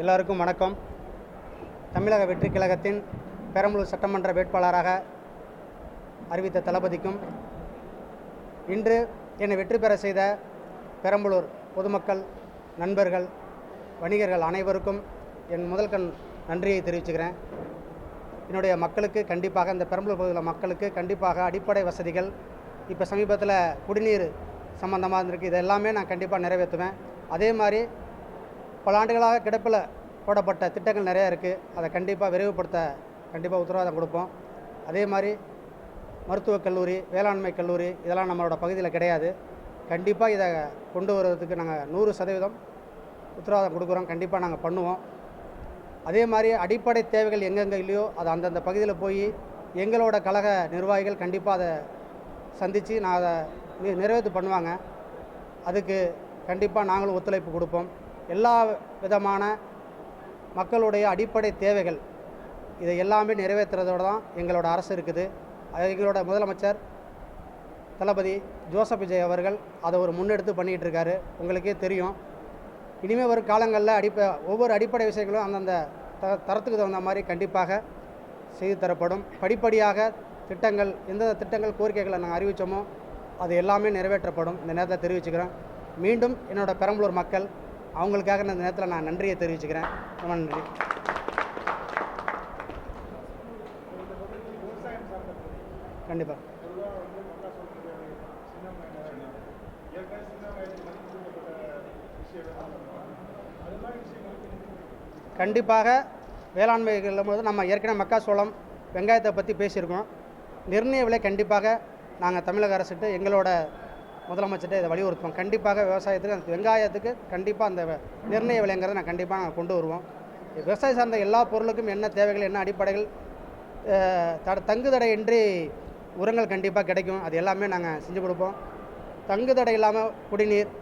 எல்லாருக்கும் வணக்கம். தமிழக வெற்றிக் கழகத்தின் பெரம்பலூர் சட்டமன்ற வேட்பாளராக அறிவித்த தளபதிக்கும், இன்று என்னை வெற்றி பெற செய்த பெரம்பலூர் பொதுமக்கள், நண்பர்கள், வணிகர்கள் அனைவருக்கும் என் முதல் நன்றியை தெரிவிச்சுக்கிறேன். என்னுடைய மக்களுக்கு கண்டிப்பாக, இந்த பெரம்பலூர் பகுதியில் மக்களுக்கு கண்டிப்பாக அடிப்படை வசதிகள், இப்போ சமீபத்தில் குடிநீர் சம்மந்தமாக இருந்திருக்கு, இதெல்லாமே நான் கண்டிப்பாக நிறைவேற்றுவேன். அதே மாதிரி பல ஆண்டுகளாக கிடப்பில் போடப்பட்ட திட்டங்கள் நிறையா இருக்குது, அதை கண்டிப்பாக விரைவுபடுத்த கண்டிப்பாக உத்தரவாதம் கொடுப்போம். அதே மாதிரி மருத்துவக் கல்லூரி, வேளாண்மை கல்லூரி இதெல்லாம் நம்மளோட பகுதியில் கிடையாது. கண்டிப்பாக இதை கொண்டு வருவதற்கு நாங்கள் 100% உத்தரவாதம் கொடுக்குறோம். கண்டிப்பாக நாங்கள் பண்ணுவோம். அதே மாதிரி அடிப்படை தேவைகள் எங்கெங்கே இல்லையோ அதை அந்தந்த பகுதியில் போய் எங்களோட கழக நிர்வாகிகள் கண்டிப்பாக அதை சந்தித்து நான் அதை நிறைவேற்று பண்ணுவாங்க. அதுக்கு கண்டிப்பாக நாங்களும் ஒத்துழைப்பு கொடுப்போம். எல்லா விதமான மக்களுடைய அடிப்படை தேவைகள் இதை எல்லாமே நிறைவேற்றுறதோடு தான் எங்களோட அரசு இருக்குது. எங்களோட முதலமைச்சர் தளபதி ஜோசப் விஜய் அவர்கள் அதை ஒரு முன்னெடுத்து பண்ணிகிட்டு இருக்காரு. உங்களுக்கே தெரியும். இனிமேல் வரும் காலங்களில் ஒவ்வொரு அடிப்படை விஷயங்களும் அந்தந்த தரத்துக்கு தகுந்த மாதிரி கண்டிப்பாக செய்து தரப்படும். படிப்படியாக திட்டங்கள், எந்தெந்த திட்டங்கள் கோரிக்கைகளை நாங்கள் அறிவித்தோமோ அது எல்லாமே நிறைவேற்றப்படும். இந்த நேரத்தில் தெரிவிச்சுக்கிறேன். மீண்டும் என்னோட பெரம்பலூர் மக்கள், அவங்களுக்காக இந்த நேரத்தில் நான் நன்றியை தெரிவிச்சுக்கிறேன். ரொம்ப நன்றி. கண்டிப்பாக கண்டிப்பாக வேளாண்மைகள் போது நம்ம ஏற்கனவே மக்காச்சோளம், வெங்காயத்தை பற்றி பேசியிருக்கோம். நிர்ணய விலை கண்டிப்பாக நாங்கள் தமிழக அரசுகிட்ட எங்களோட முதலமைச்சர்கிட்ட இதை வலியுறுத்துவோம். கண்டிப்பாக விவசாயத்துக்கு, அந்த வெங்காயத்துக்கு கண்டிப்பாக அந்த நிர்ணய விலைங்கிறத நான் கண்டிப்பாக நாங்கள் கொண்டு வருவோம். விவசாயம் சார்ந்த எல்லா பொருளுக்கும் என்ன தேவைகள், என்ன அடிப்படைகள், தங்குதடையின்றி உரங்கள் கண்டிப்பாக கிடைக்கும். அது எல்லாமே நாங்கள் செஞ்சு கொடுப்போம். தங்குதடை இல்லாமல் குடிநீர்,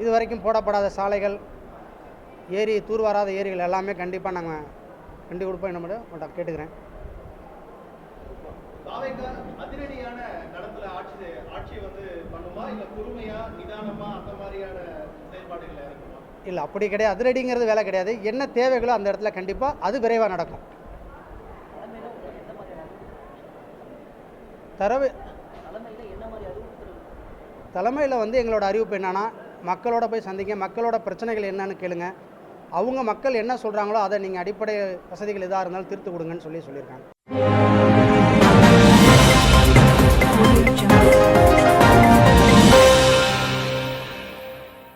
இது வரைக்கும் போடப்படாத சாலைகள், ஏரி தூர்வாராத ஏரிகள் எல்லாமே கண்டிப்பாக நாங்கள் கண்டு கொடுப்போம். என்ன மட்டும் கேட்டுக்கிறேன். அதிரடியான களத்துல ஆட்சி வந்து பண்ணுமா, இல்ல பொறுமையா நிதானமா அந்த மாதிரியான செயல்பாடுகள் இருக்குமா? இல்லை, அப்படி கிடையாது. அதிரடிங்கிறது வேலை கிடையாது. என்ன தேவைகளோ அந்த இடத்துல கண்டிப்பாக அது விரைவாக நடக்கும். தலைமையில் வந்து எங்களோட அறிவிப்பு என்னன்னா, மக்களோட போய் சந்திங்க, மக்களோட பிரச்சனைகள் என்னன்னு கேளுங்க, அவங்க மக்கள் என்ன சொல்கிறாங்களோ அதை நீங்கள் அடிப்படை வசதிகள் எதாக இருந்தாலும் தீர்த்து கொடுங்கன்னு சொல்லியிருக்காங்க.